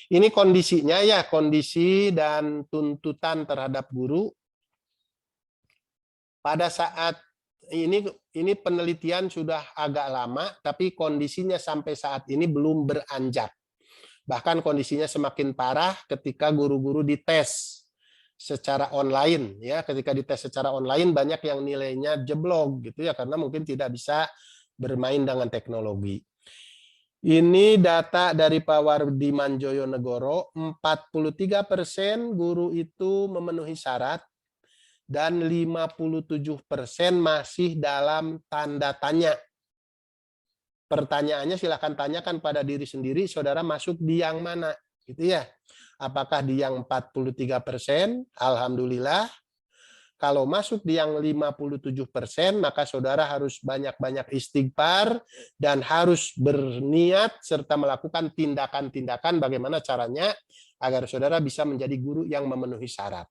Ini kondisinya ya, kondisi dan tuntutan terhadap guru. Pada saat ini penelitian sudah agak lama, tapi kondisinya sampai saat ini belum beranjak. Bahkan kondisinya semakin parah ketika guru-guru dites secara online, ya. Ketika dites secara online banyak yang nilainya jeblok gitu ya, karena mungkin tidak bisa bermain dengan teknologi. Ini data dari Pak Wardi Manjoyo-Negoro, 43% guru itu memenuhi syarat dan 57% masih dalam tanda tanya. Pertanyaannya silahkan tanyakan pada diri sendiri, saudara masuk di yang mana, gitu ya. Apakah di yang 43%? Alhamdulillah. Kalau masuk di yang 57%, maka saudara harus banyak-banyak istighfar dan harus berniat serta melakukan tindakan-tindakan bagaimana caranya agar saudara bisa menjadi guru yang memenuhi syarat.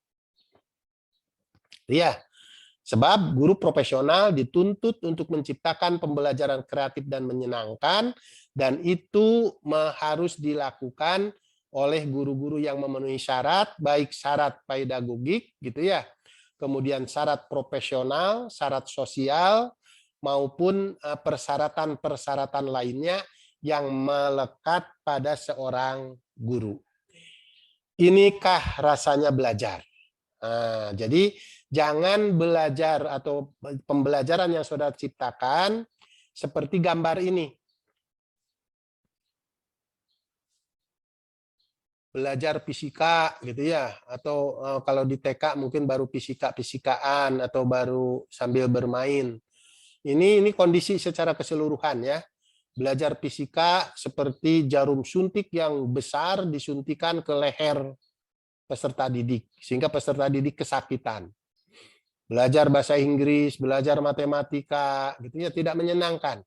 Ya, sebab guru profesional dituntut untuk menciptakan pembelajaran kreatif dan menyenangkan, dan itu harus dilakukan oleh guru-guru yang memenuhi syarat, baik syarat pedagogik gitu ya, kemudian syarat profesional, syarat sosial, maupun persyaratan-persyaratan lainnya yang melekat pada seorang guru. Inikah rasanya belajar? Nah, jadi jangan belajar atau pembelajaran yang saudara ciptakan seperti gambar ini. Belajar fisika gitu ya, atau kalau di TK mungkin baru fisika-fisikaan atau baru sambil bermain. Ini kondisi secara keseluruhan ya. Belajar fisika seperti jarum suntik yang besar disuntikan ke leher peserta didik sehingga peserta didik kesakitan. Belajar bahasa Inggris, belajar matematika gitu ya, tidak menyenangkan.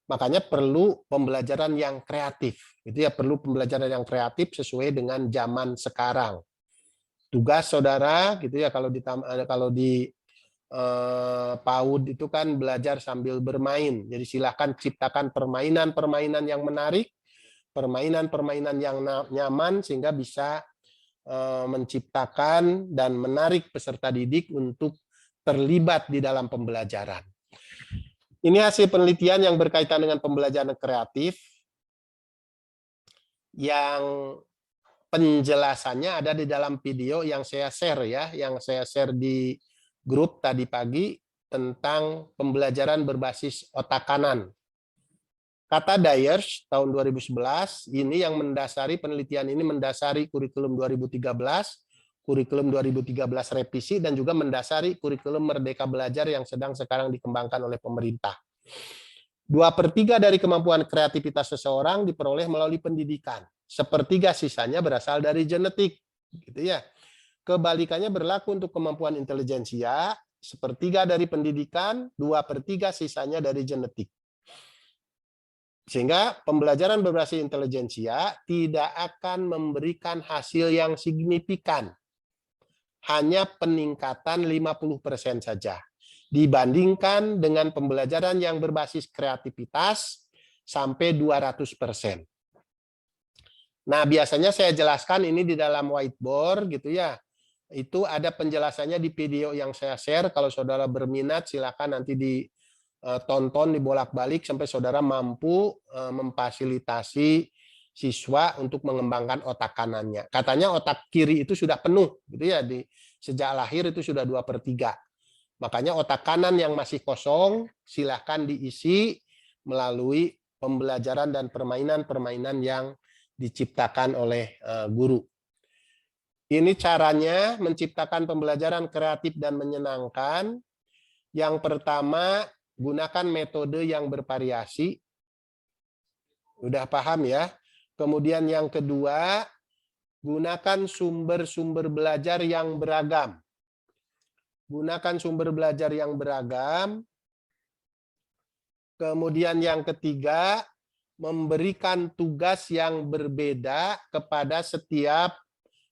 Makanya perlu pembelajaran yang kreatif. Itu ya, perlu pembelajaran yang kreatif sesuai dengan zaman sekarang. Tugas saudara gitu ya, kalau di PAUD itu kan belajar sambil bermain. Jadi silahkan ciptakan permainan-permainan yang menarik, permainan-permainan yang nyaman sehingga bisa menciptakan dan menarik peserta didik untuk terlibat di dalam pembelajaran. Ini hasil penelitian yang berkaitan dengan pembelajaran kreatif yang penjelasannya ada di dalam video yang saya share ya, yang saya share di grup tadi pagi tentang pembelajaran berbasis otak kanan. Kata Dyers tahun 2011, ini yang mendasari penelitian ini mendasari kurikulum 2013, kurikulum 2013 revisi, dan juga mendasari kurikulum Merdeka Belajar yang sedang sekarang dikembangkan oleh pemerintah. 2/3 dari kemampuan kreativitas seseorang diperoleh melalui pendidikan. 1/3 sisanya berasal dari genetik, gitu ya. Kebalikannya berlaku untuk kemampuan intelijensia, 1/3 dari pendidikan, 2/3 sisanya dari genetik. Sehingga pembelajaran berbasis intelijensia tidak akan memberikan hasil yang signifikan. Hanya peningkatan 50% saja. Dibandingkan dengan pembelajaran yang berbasis kreativitas sampai 200%. Nah, biasanya saya jelaskan ini di dalam whiteboard gitu ya. Itu ada penjelasannya di video yang saya share. Kalau saudara berminat silakan nanti ditonton dibolak-balik sampai saudara mampu memfasilitasi siswa untuk mengembangkan otak kanannya. Katanya otak kiri itu sudah penuh gitu ya, sejak lahir itu sudah 2/3. Makanya otak kanan yang masih kosong silahkan diisi melalui pembelajaran dan permainan-permainan yang diciptakan oleh guru. Ini caranya menciptakan pembelajaran kreatif dan menyenangkan. Yang pertama, gunakan metode yang bervariasi. Udah paham ya? Kemudian yang kedua, gunakan sumber-sumber belajar yang beragam. Gunakan sumber belajar yang beragam. Kemudian yang ketiga, memberikan tugas yang berbeda kepada setiap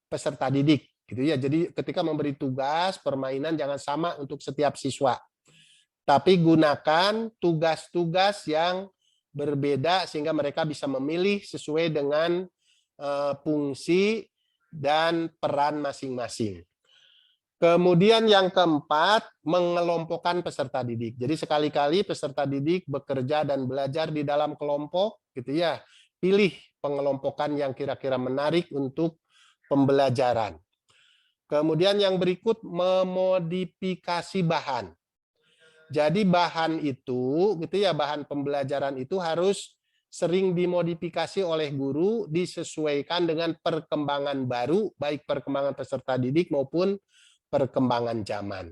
peserta didik. Gitu ya. Jadi ketika memberi tugas, permainan jangan sama untuk setiap siswa. Tapi gunakan tugas-tugas yang berbeda sehingga mereka bisa memilih sesuai dengan fungsi dan peran masing-masing. Kemudian yang keempat, mengelompokkan peserta didik. Jadi sekali-kali peserta didik bekerja dan belajar di dalam kelompok, gitu ya. Pilih pengelompokan yang kira-kira menarik untuk pembelajaran. Kemudian yang berikut, memodifikasi bahan. Jadi bahan itu, gitu ya, bahan pembelajaran itu harus sering dimodifikasi oleh guru, disesuaikan dengan perkembangan baru, baik perkembangan peserta didik maupun perkembangan zaman.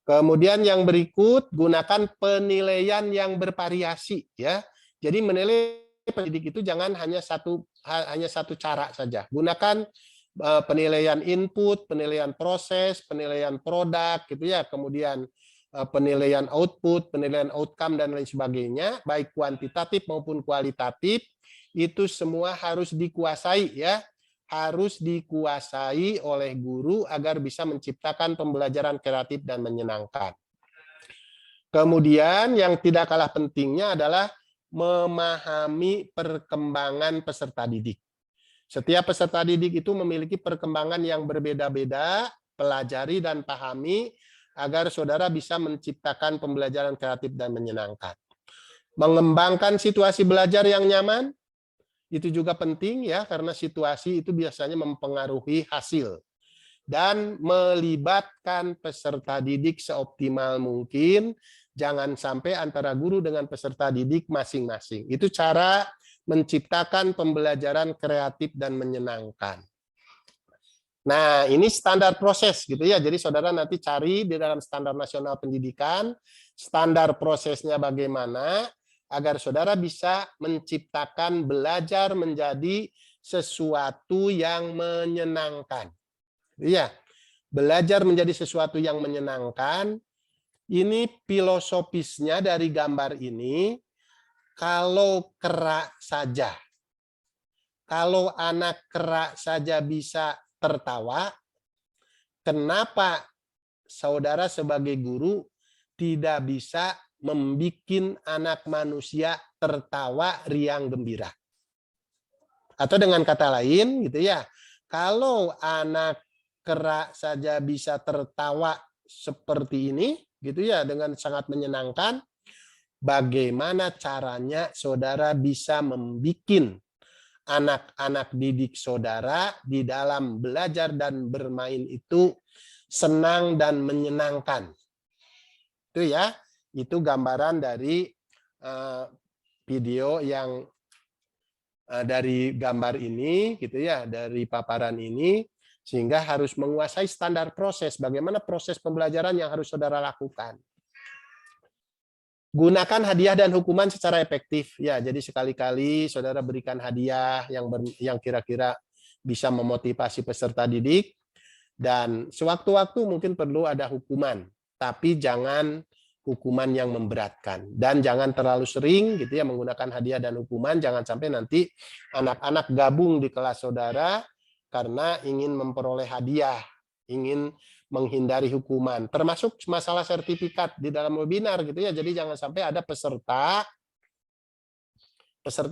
Kemudian yang berikut, gunakan penilaian yang bervariasi, ya. Jadi menilai pendidik itu jangan hanya satu cara saja. Gunakan penilaian input, penilaian proses, penilaian produk, gitu ya. Kemudian penilaian output, penilaian outcome dan lain sebagainya, baik kuantitatif maupun kualitatif, itu semua harus dikuasai, ya. Harus dikuasai oleh guru agar bisa menciptakan pembelajaran kreatif dan menyenangkan. Kemudian yang tidak kalah pentingnya adalah memahami perkembangan peserta didik. Setiap peserta didik itu memiliki perkembangan yang berbeda-beda, pelajari dan pahami agar saudara bisa menciptakan pembelajaran kreatif dan menyenangkan. Mengembangkan situasi belajar yang nyaman, itu juga penting ya, karena situasi itu biasanya mempengaruhi hasil. Dan melibatkan peserta didik seoptimal mungkin, jangan sampai antara guru dengan peserta didik masing-masing. Itu cara menciptakan pembelajaran kreatif dan menyenangkan. Nah, ini standar proses gitu ya. Jadi saudara nanti cari di dalam standar nasional pendidikan, standar prosesnya bagaimana, agar saudara bisa menciptakan belajar menjadi sesuatu yang menyenangkan. Iya, belajar menjadi sesuatu yang menyenangkan. Ini filosofisnya dari gambar ini, kalau kerak saja, kalau anak kerak saja bisa tertawa, kenapa saudara sebagai guru tidak bisa membuat anak manusia tertawa riang gembira? Atau dengan kata lain gitu ya, kalau anak kerak saja bisa tertawa seperti ini gitu ya, dengan sangat menyenangkan, bagaimana caranya saudara bisa membuat anak-anak didik saudara di dalam belajar dan bermain itu senang dan menyenangkan? Itu ya, itu gambaran dari video yang dari gambar ini gitu ya, dari paparan ini, sehingga harus menguasai standar proses, bagaimana proses pembelajaran yang harus saudara lakukan. Gunakan hadiah dan hukuman secara efektif ya. Jadi sekali-kali saudara berikan hadiah yang kira-kira bisa memotivasi peserta didik, dan sewaktu-waktu mungkin perlu ada hukuman, tapi jangan hukuman yang memberatkan, dan jangan terlalu sering gitu ya menggunakan hadiah dan hukuman. Jangan sampai nanti anak-anak gabung di kelas saudara karena ingin memperoleh hadiah, ingin menghindari hukuman, termasuk masalah sertifikat di dalam webinar gitu ya. Jadi jangan sampai ada peserta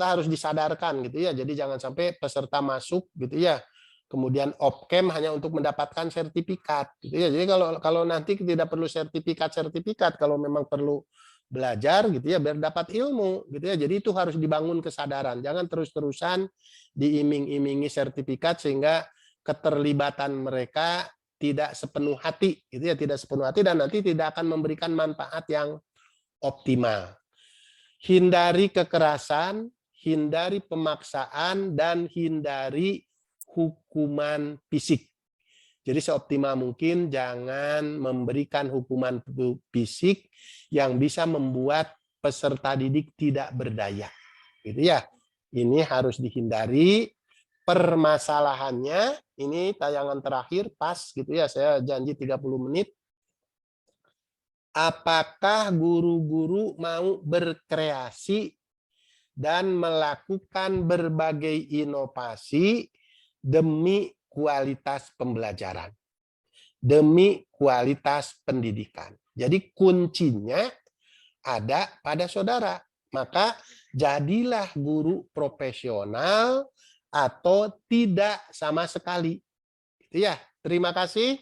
harus disadarkan gitu ya. Jadi jangan sampai peserta masuk gitu ya, kemudian off-cam hanya untuk mendapatkan sertifikat gitu ya. Jadi kalau nanti tidak perlu sertifikat, kalau memang perlu belajar gitu ya, biar dapat ilmu gitu ya. Jadi itu harus dibangun kesadaran. Jangan terus-terusan diiming-imingi sertifikat sehingga keterlibatan mereka tidak sepenuh hati gitu ya, tidak sepenuh hati, dan nanti tidak akan memberikan manfaat yang optimal. Hindari kekerasan, hindari pemaksaan, dan hindari hukuman fisik. Jadi seoptimal mungkin jangan memberikan hukuman fisik yang bisa membuat peserta didik tidak berdaya. Gitu ya. Ini harus dihindari. Permasalahannya, ini tayangan terakhir pas gitu ya, saya janji 30 menit. Apakah guru-guru mau berkreasi dan melakukan berbagai inovasi demi kualitas pembelajaran, demi kualitas pendidikan? Jadi kuncinya ada pada saudara. Maka jadilah guru profesional atau tidak sama sekali. Gitu ya. Terima kasih.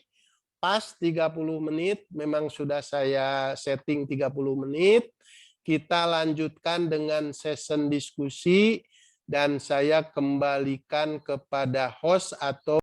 Pas 30 menit, memang sudah saya setting 30 menit. Kita lanjutkan dengan session diskusi dan saya kembalikan kepada host atau